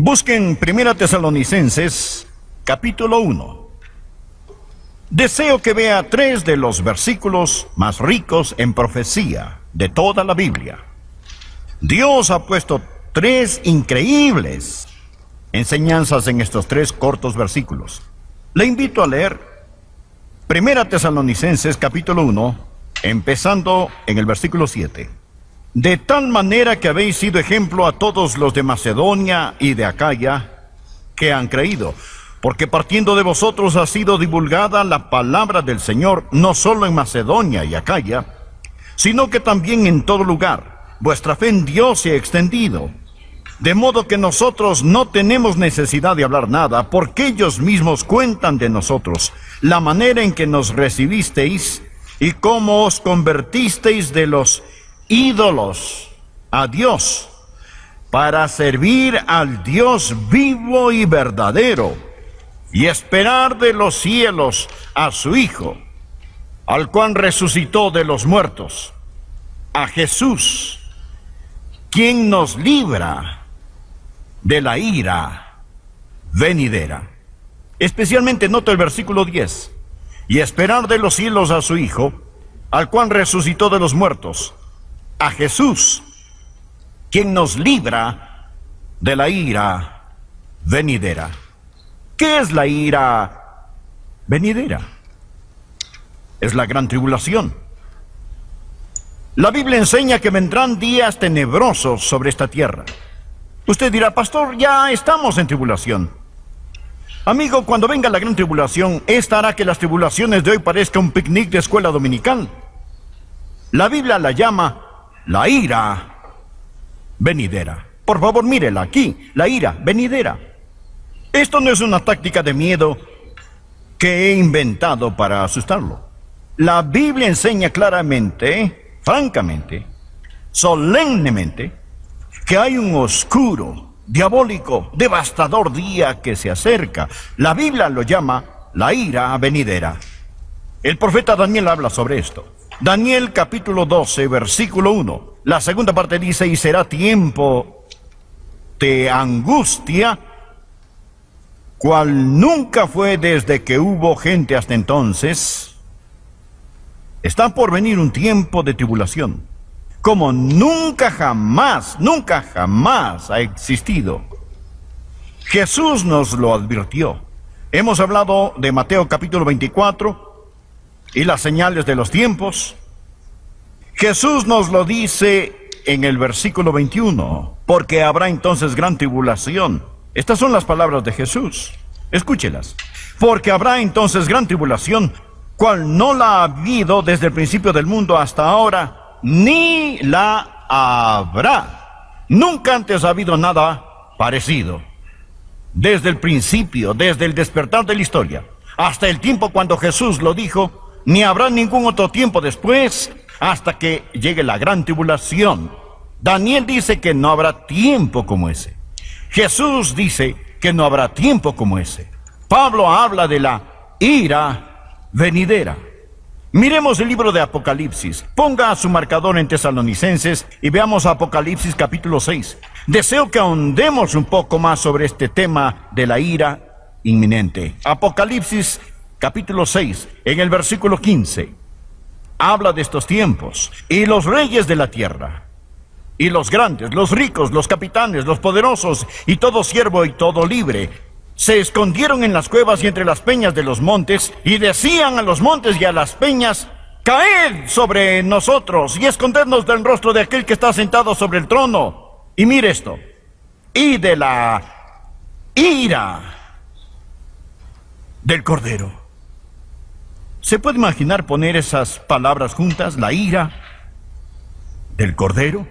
Busquen 1 Tesalonicenses, capítulo 1. Deseo que vea 3 de los versículos más ricos en profecía de toda la Biblia. Dios ha puesto 3 increíbles enseñanzas en estos 3 cortos versículos. Le invito a leer 1 Tesalonicenses, capítulo 1, empezando en el versículo 7. De tal manera que habéis sido ejemplo a todos los de Macedonia y de Acaya que han creído, porque partiendo de vosotros ha sido divulgada la palabra del Señor, no solo en Macedonia y Acaya, sino que también en todo lugar. Vuestra fe en Dios se ha extendido, de modo que nosotros no tenemos necesidad de hablar nada, porque ellos mismos cuentan de nosotros la manera en que nos recibisteis y cómo os convertisteis de los ídolos a Dios, para servir al Dios vivo y verdadero, y esperar de los cielos a su Hijo, al cual resucitó de los muertos, a Jesús, quien nos libra de la ira venidera. Especialmente nota el versículo 10, y esperar de los cielos a su Hijo, al cual resucitó de los muertos, a Jesús, quien nos libra de la ira venidera. ¿Qué es la ira venidera? Es la gran tribulación. La Biblia enseña que vendrán días tenebrosos sobre esta tierra. Usted dirá, pastor, ya estamos en tribulación. Amigo, cuando venga la gran tribulación, esta hará que las tribulaciones de hoy parezca un picnic de escuela dominical. La Biblia la llama la ira venidera. Por favor, mírela aquí, la ira venidera. Esto no es una táctica de miedo que he inventado para asustarlo. La Biblia enseña claramente, francamente, solemnemente, que hay un oscuro, diabólico, devastador día que se acerca. La Biblia lo llama la ira venidera. El profeta Daniel habla sobre esto. Daniel capítulo 12, versículo 1. La segunda parte dice, y será tiempo de angustia, cual nunca fue desde que hubo gente hasta entonces. Está por venir un tiempo de tribulación, como nunca jamás ha existido. Jesús nos lo advirtió. Hemos hablado de Mateo capítulo 24, y las señales de los tiempos. Jesús nos lo dice en el versículo 21, porque habrá entonces gran tribulación. Estas son las palabras de Jesús, escúchelas. Porque habrá entonces gran tribulación, cual no la ha habido desde el principio del mundo hasta ahora, ni la habrá. Nunca antes ha habido nada parecido. Desde el principio, desde el despertar de la historia, hasta el tiempo cuando Jesús lo dijo, ni habrá ningún otro tiempo después, hasta que llegue la gran tribulación. Daniel dice que no habrá tiempo como ese. Jesús dice que no habrá tiempo como ese. Pablo habla de la ira venidera. Miremos el libro de Apocalipsis. Ponga su marcador en Tesalonicenses y veamos Apocalipsis capítulo 6. Deseo que ahondemos un poco más sobre este tema de la ira inminente. Apocalipsis capítulo 6, en el versículo 15, habla de estos tiempos. Y los reyes de la tierra, y los grandes, los ricos, los capitanes, los poderosos, y todo siervo y todo libre, se escondieron en las cuevas y entre las peñas de los montes, y decían a los montes y a las peñas, caed sobre nosotros, y escondednos del rostro de aquel que está sentado sobre el trono. Y mire esto, y de la ira del Cordero. ¿Se puede imaginar poner esas palabras juntas? La ira del Cordero.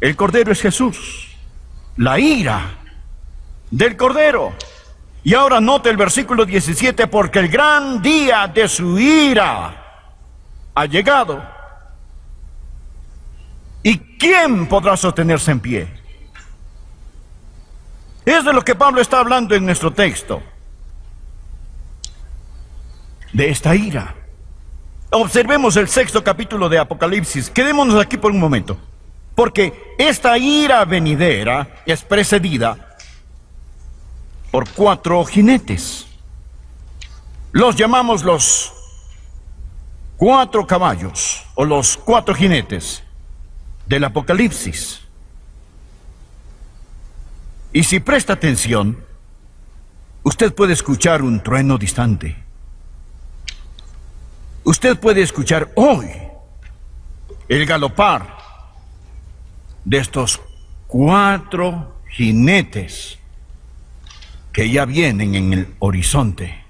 El Cordero es Jesús. La ira del Cordero. Y ahora note el versículo 17, porque el gran día de su ira ha llegado. ¿Y quién podrá sostenerse en pie? Es de lo que Pablo está hablando en nuestro texto. De esta ira. Observemos el 6º capítulo de Apocalipsis. Quedémonos aquí por un momento, porque esta ira venidera es precedida por 4 jinetes. Los llamamos los 4 caballos o los 4 jinetes del Apocalipsis. Y si presta atención, usted puede escuchar un trueno distante. Usted puede escuchar hoy el galopar de estos 4 jinetes que ya vienen en el horizonte.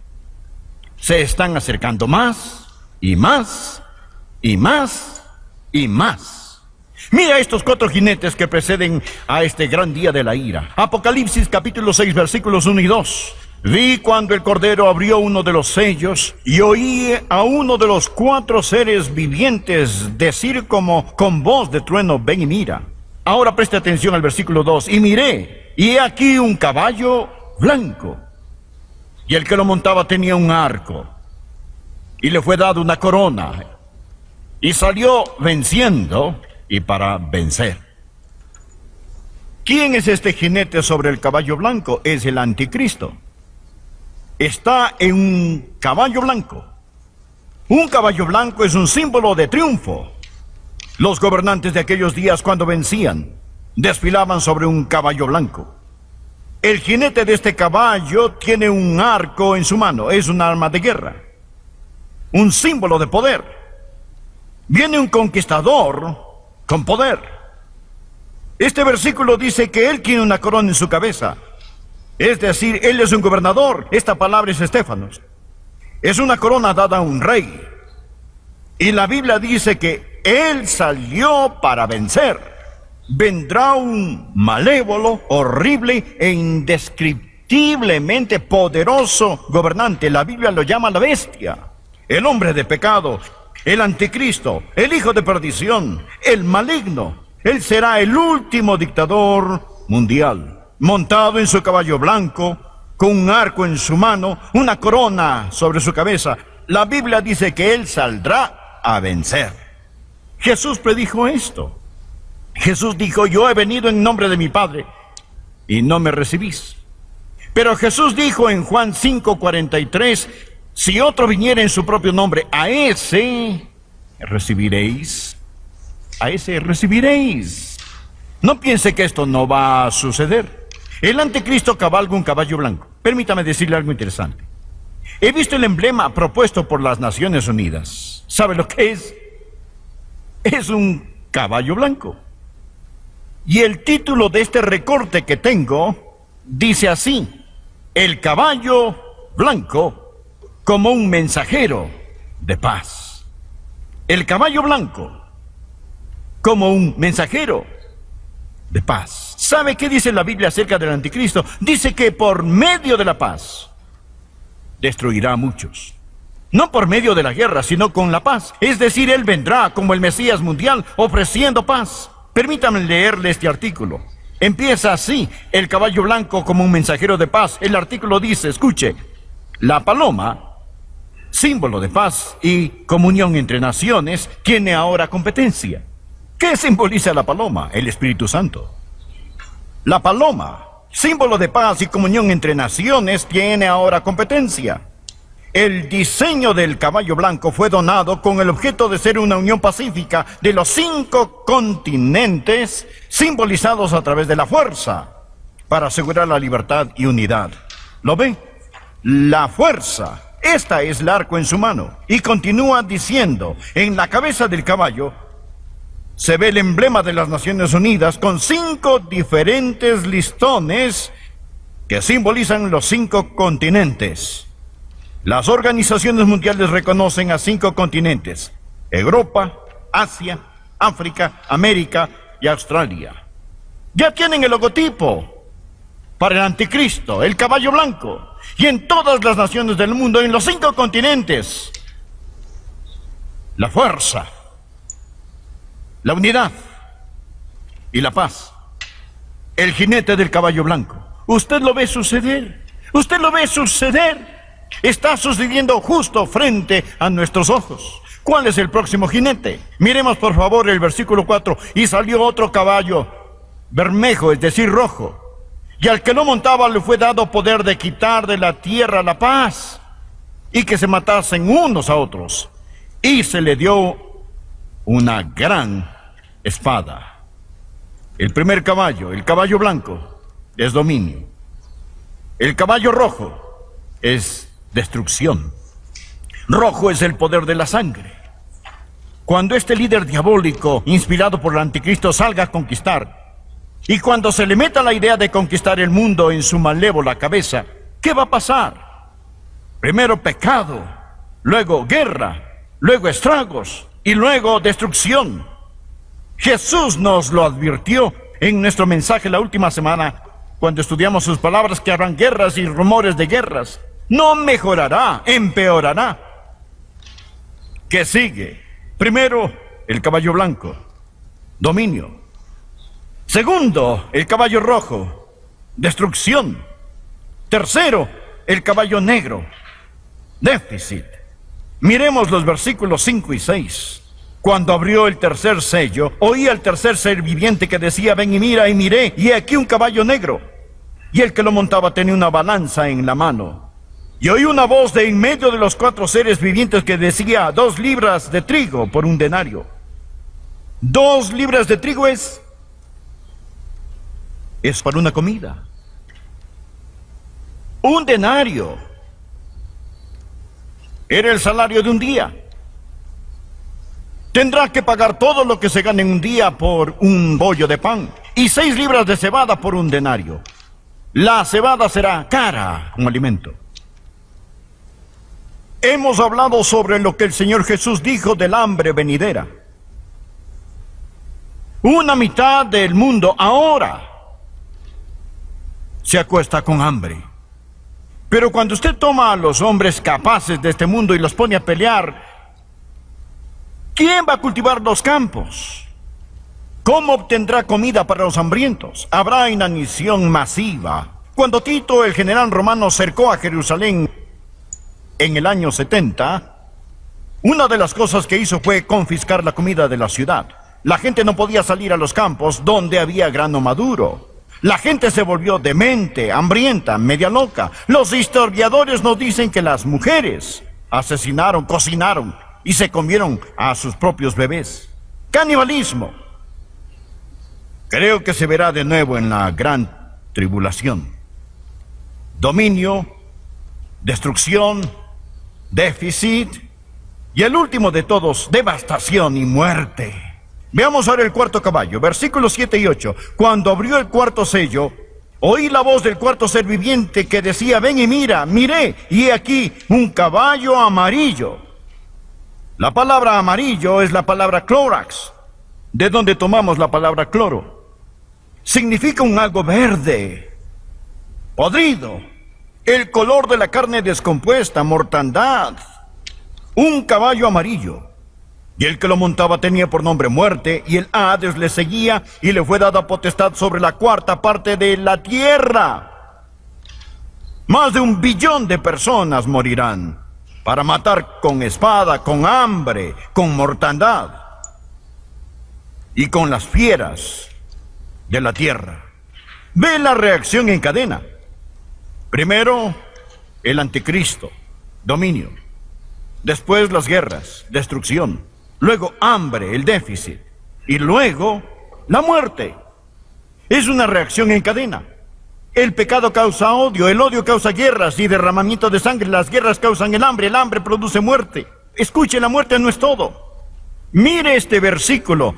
Se están acercando más y más y más y más. Mira estos 4 jinetes que preceden a este gran día de la ira. Apocalipsis capítulo 6 versículos 1 y 2. Vi cuando el Cordero abrió uno de los sellos y oí a uno de los 4 seres vivientes decir como con voz de trueno: ven y mira. Ahora preste atención al versículo 2. Y miré, y he aquí un caballo blanco, y el que lo montaba tenía un arco, y le fue dado una corona, y salió venciendo y para vencer. ¿Quién es este jinete sobre el caballo blanco? Es el anticristo. Está en un caballo blanco. Un caballo blanco es un símbolo de triunfo. Los gobernantes de aquellos días, cuando vencían, desfilaban sobre un caballo blanco. El jinete de este caballo tiene un arco en su mano, es un arma de guerra, un símbolo de poder. Viene un conquistador con poder. Este versículo dice que él tiene una corona en su cabeza. Es decir, él es un gobernador. Esta palabra es Estéfanos. Es una corona dada a un rey. Y la Biblia dice que él salió para vencer. Vendrá un malévolo, horrible e indescriptiblemente poderoso gobernante. La Biblia lo llama la bestia, el hombre de pecado, el anticristo, el hijo de perdición, el maligno. Él será el último dictador mundial, montado en su caballo blanco, con un arco en su mano, una corona sobre su cabeza. La Biblia dice que él saldrá a vencer. Jesús predijo esto. Jesús dijo: yo he venido en nombre de mi Padre y no me recibís. Pero Jesús dijo en Juan 5:43: si otro viniera en su propio nombre, a ese recibiréis. A ese recibiréis. No piense que esto no va a suceder. El anticristo cabalga un caballo blanco. Permítame decirle algo interesante. He visto el emblema propuesto por las Naciones Unidas. ¿Sabe lo que es? Es un caballo blanco. Y el título de este recorte que tengo dice así: el caballo blanco como un mensajero de paz. El caballo blanco como un mensajero de paz. ¿Sabe qué dice la Biblia acerca del anticristo? Dice que por medio de la paz destruirá a muchos. No por medio de la guerra, sino con la paz. Es decir, él vendrá como el Mesías mundial ofreciendo paz. Permítame leerle este artículo. Empieza así: el caballo blanco como un mensajero de paz. El artículo dice, escuche: la paloma, símbolo de paz y comunión entre naciones, tiene ahora competencia. ¿Qué simboliza la paloma? El Espíritu Santo. La paloma, símbolo de paz y comunión entre naciones, tiene ahora competencia. El diseño del caballo blanco fue donado con el objeto de ser una unión pacífica de los 5 continentes, simbolizados a través de la fuerza, para asegurar la libertad y unidad. ¿Lo ve? La fuerza. Esta es el arco en su mano. Y continúa diciendo: en la cabeza del caballo se ve el emblema de las Naciones Unidas con 5 diferentes listones que simbolizan los 5 continentes. Las organizaciones mundiales reconocen a 5 continentes: Europa, Asia, África, América y Australia. Ya tienen el logotipo para el anticristo, el caballo blanco. Y en todas las naciones del mundo, en los 5 continentes, la fuerza, la unidad y la paz. El jinete del caballo blanco. Usted lo ve suceder. Usted lo ve suceder. Está sucediendo justo frente a nuestros ojos. ¿Cuál es el próximo jinete? Miremos por favor el versículo 4. Y salió otro caballo bermejo, es decir, rojo. Y al que lo montaba le fue dado poder de quitar de la tierra la paz, y que se matasen unos a otros. Y se le dio una gran espada. El primer caballo, el caballo blanco, es dominio. El caballo rojo es destrucción. Rojo es el poder de la sangre. Cuando este líder diabólico, inspirado por el anticristo, salga a conquistar, y cuando se le meta la idea de conquistar el mundo en su malévola cabeza, ¿qué va a pasar? Primero pecado, luego guerra, luego estragos y luego destrucción. Jesús nos lo advirtió en nuestro mensaje la última semana, cuando estudiamos sus palabras, que habrán guerras y rumores de guerras. No mejorará, empeorará. ¿Qué sigue? Primero, el caballo blanco, dominio. Segundo, el caballo rojo, destrucción. Tercero, el caballo negro, déficit. Miremos los versículos 5 y 6. Cuando abrió el tercer sello, oí al tercer ser viviente que decía: ven y mira. Y miré, y aquí un caballo negro, y el que lo montaba tenía una balanza en la mano. Y oí una voz de en medio de los 4 seres vivientes que decía: 2 libras de trigo por un denario. 2 libras de trigo es para una comida. Un denario era el salario de un día. Tendrá que pagar todo lo que se gane en un día por un bollo de pan, y 6 libras de cebada por un denario. La cebada será cara como alimento. Hemos hablado sobre lo que el Señor Jesús dijo del hambre venidera. Una mitad del mundo ahora se acuesta con hambre. Pero cuando usted toma a los hombres capaces de este mundo y los pone a pelear, ¿quién va a cultivar los campos? ¿Cómo obtendrá comida para los hambrientos? Habrá inanición masiva. Cuando Tito, el general romano, cercó a Jerusalén en el año 70, una de las cosas que hizo fue confiscar la comida de la ciudad. La gente no podía salir a los campos donde había grano maduro. La gente se volvió demente, hambrienta, media loca. Los historiadores nos dicen que las mujeres asesinaron, cocinaron y se comieron a sus propios bebés. Canibalismo. Creo que se verá de nuevo en la gran tribulación. Dominio, destrucción, déficit y el último de todos, devastación y muerte. Veamos ahora el cuarto caballo, versículos 7 y 8. Cuando abrió el cuarto sello, oí la voz del cuarto ser viviente que decía: ven y mira. Miré, y he aquí un caballo amarillo. La palabra amarillo es la palabra clórax, de donde tomamos la palabra cloro. Significa un algo verde, podrido, el color de la carne descompuesta, mortandad. Un caballo amarillo. Y el que lo montaba tenía por nombre Muerte, y el Hades le seguía, y le fue dada potestad sobre la 4ª parte de la tierra. Más de 1 billón de personas morirán, para matar con espada, con hambre, con mortandad, y con las fieras de la tierra. Ve la reacción en cadena. Primero, el anticristo, dominio. Después las guerras, destrucción. Luego hambre, el déficit. Y luego la muerte. Es una reacción en cadena. El pecado causa odio, el odio causa guerras y derramamiento de sangre. Las guerras causan el hambre produce muerte. Escuche, la muerte no es todo. Mire este versículo,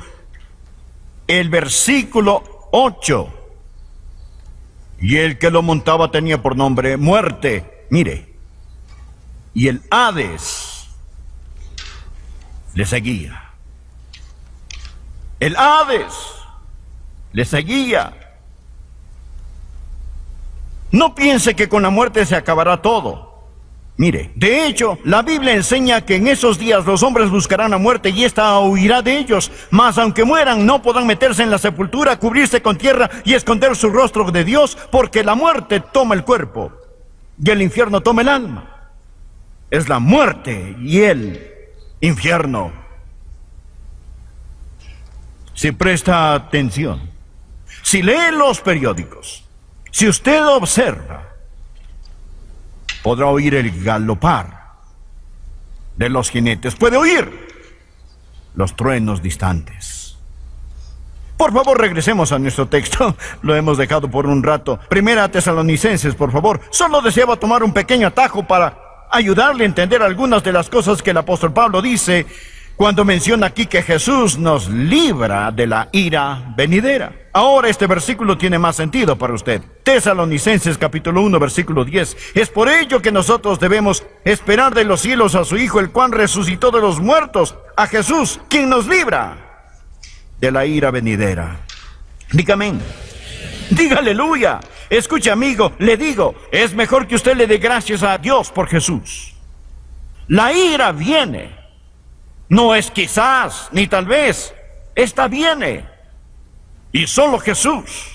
el versículo 8. Y el que lo montaba tenía por nombre Muerte. Mire, y el Hades le seguía. El Hades le seguía. No piense que con la muerte se acabará todo. Mire, de hecho, la Biblia enseña que en esos días los hombres buscarán la muerte y ésta huirá de ellos. Mas aunque mueran, no podrán meterse en la sepultura, cubrirse con tierra y esconder su rostro de Dios, porque la muerte toma el cuerpo y el infierno toma el alma. Es la muerte y el infierno. Si presta atención, si lee los periódicos, Si usted observa, podrá oír el galopar de los jinetes, puede oír los truenos distantes. Por favor, regresemos a nuestro texto. Lo hemos dejado por un rato. Primera Tesalonicenses, por favor. Solo deseaba tomar un pequeño atajo para ayudarle a entender algunas de las cosas que el apóstol Pablo dice cuando menciona aquí que Jesús nos libra de la ira venidera. Ahora este versículo tiene más sentido para usted. Tesalonicenses capítulo 1, versículo 10. Es por ello que nosotros debemos esperar de los cielos a su Hijo, el cual resucitó de los muertos, a Jesús, quien nos libra de la ira venidera. Dígame. Diga aleluya. Escuche, amigo, le digo, es mejor que usted le dé gracias a Dios por Jesús. La ira viene. No es quizás, ni tal vez. Esta viene. Y solo Jesús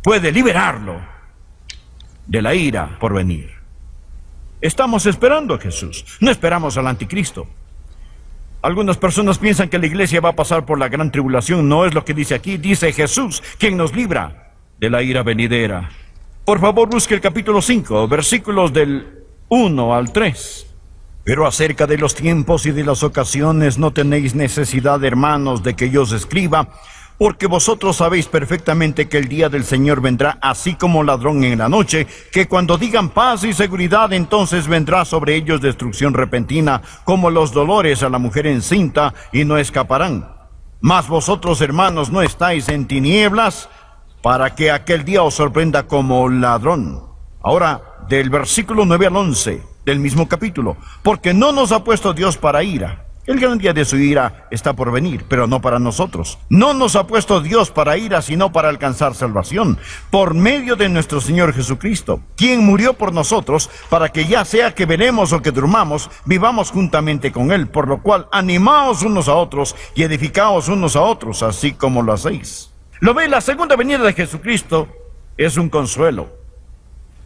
puede liberarlo de la ira por venir. Estamos esperando a Jesús. No esperamos al anticristo. Algunas personas piensan que la iglesia va a pasar por la gran tribulación. No es lo que dice aquí. Dice Jesús, quien nos libra de la ira venidera. Por favor, busque el capítulo 5, versículos del 1 al 3. Pero acerca de los tiempos y de las ocasiones no tenéis necesidad, hermanos, de que yo os escriba, porque vosotros sabéis perfectamente que el día del Señor vendrá así como ladrón en la noche, que cuando digan paz y seguridad, entonces vendrá sobre ellos destrucción repentina, como los dolores a la mujer encinta, y no escaparán. Mas vosotros, hermanos, no estáis en tinieblas, para que aquel día os sorprenda como ladrón. Ahora, del versículo 9 al 11 del mismo capítulo. Porque no nos ha puesto Dios para ira. El gran día de su ira está por venir, pero no para nosotros. No nos ha puesto Dios para ira, sino para alcanzar salvación, por medio de nuestro Señor Jesucristo, quien murió por nosotros, para que ya sea que veremos o que durmamos, vivamos juntamente con Él, por lo cual animaos unos a otros y edificaos unos a otros, así como lo hacéis. ¿Lo ve? La segunda venida de Jesucristo es un consuelo.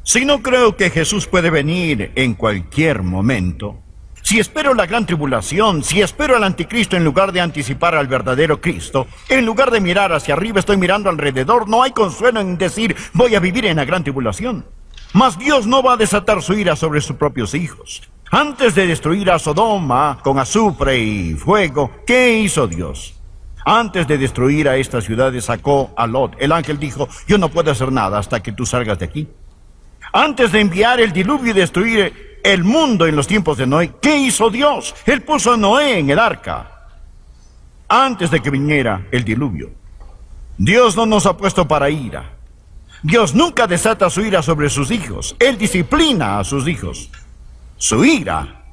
Si no creo que Jesús puede venir en cualquier momento, si espero la gran tribulación, si espero al anticristo en lugar de anticipar al verdadero Cristo, en lugar de mirar hacia arriba estoy mirando alrededor, no hay consuelo en decir voy a vivir en la gran tribulación. Mas Dios no va a desatar su ira sobre sus propios hijos. Antes de destruir a Sodoma con azufre y fuego, ¿qué hizo Dios? Antes de destruir a estas ciudades sacó a Lot. El ángel dijo, yo no puedo hacer nada hasta que tú salgas de aquí. Antes de enviar el diluvio y destruir el mundo en los tiempos de Noé, ¿qué hizo Dios? Él puso a Noé en el arca antes de que viniera el diluvio. Dios no nos ha puesto para ira. Dios nunca desata su ira sobre sus hijos. Él disciplina a sus hijos. Su ira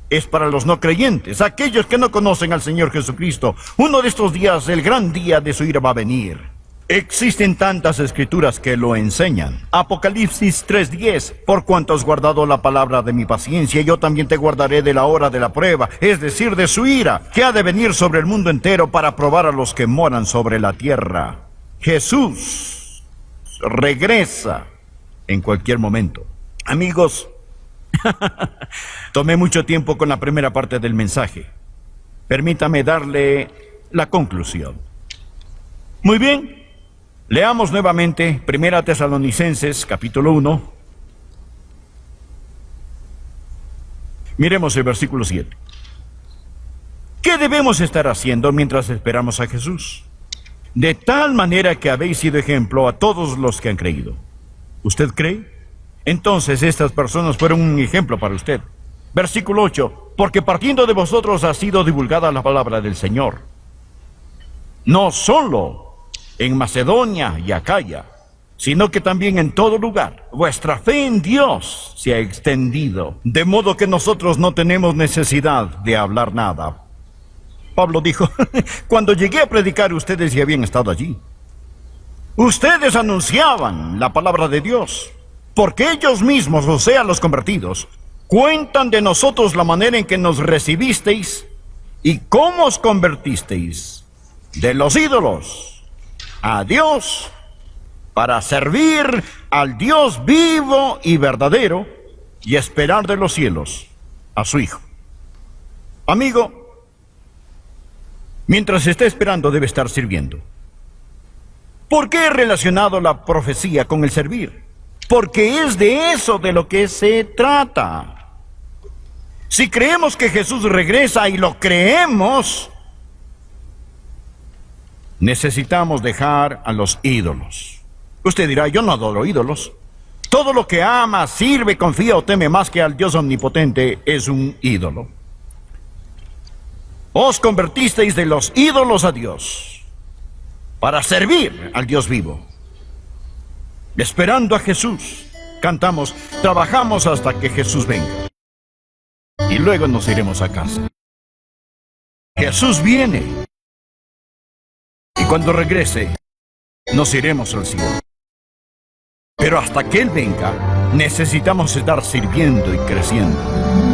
es para los no creyentes, aquellos que no conocen al Señor Jesucristo. Uno de estos días, el gran día de su ira va a venir. Existen tantas escrituras que lo enseñan. Apocalipsis 3:10, por cuanto has guardado la palabra de mi paciencia, yo también te guardaré de la hora de la prueba, es decir, de su ira, que ha de venir sobre el mundo entero para probar a los que moran sobre la tierra. Jesús regresa en cualquier momento. Amigos, tomé mucho tiempo con la primera parte del mensaje. Permítame darle la conclusión. Muy bien. Leamos nuevamente Primera Tesalonicenses, capítulo 1. Miremos el versículo 7. ¿Qué debemos estar haciendo mientras esperamos a Jesús? De tal manera que habéis sido ejemplo a todos los que han creído. ¿Usted cree? Entonces estas personas fueron un ejemplo para usted. Versículo 8. Porque partiendo de vosotros ha sido divulgada la palabra del Señor. No solo en Macedonia y Acaya, sino que también en todo lugar. Vuestra fe en Dios se ha extendido, de modo que nosotros no tenemos necesidad de hablar nada. Pablo dijo, cuando llegué a predicar ustedes ya habían estado allí. Ustedes anunciaban la palabra de Dios, porque ellos mismos, o sea, los convertidos, cuentan de nosotros la manera en que nos recibisteis y cómo os convertisteis de los ídolos a Dios, para servir al Dios vivo y verdadero y esperar de los cielos a su Hijo. Amigo, mientras esté esperando debe estar sirviendo. ¿Por qué he relacionado la profecía con el servir? Porque es de eso de lo que se trata. Si creemos que Jesús regresa y lo creemos, necesitamos dejar a los ídolos. Usted dirá, yo no adoro ídolos. Todo lo que ama, sirve, confía o teme más que al Dios omnipotente es un ídolo. Os convertisteis de los ídolos a Dios para servir al Dios vivo. Esperando a Jesús, cantamos, trabajamos hasta que Jesús venga. Y luego nos iremos a casa. Jesús viene. Y cuando regrese, nos iremos al cielo. Pero hasta que Él venga, necesitamos estar sirviendo y creciendo.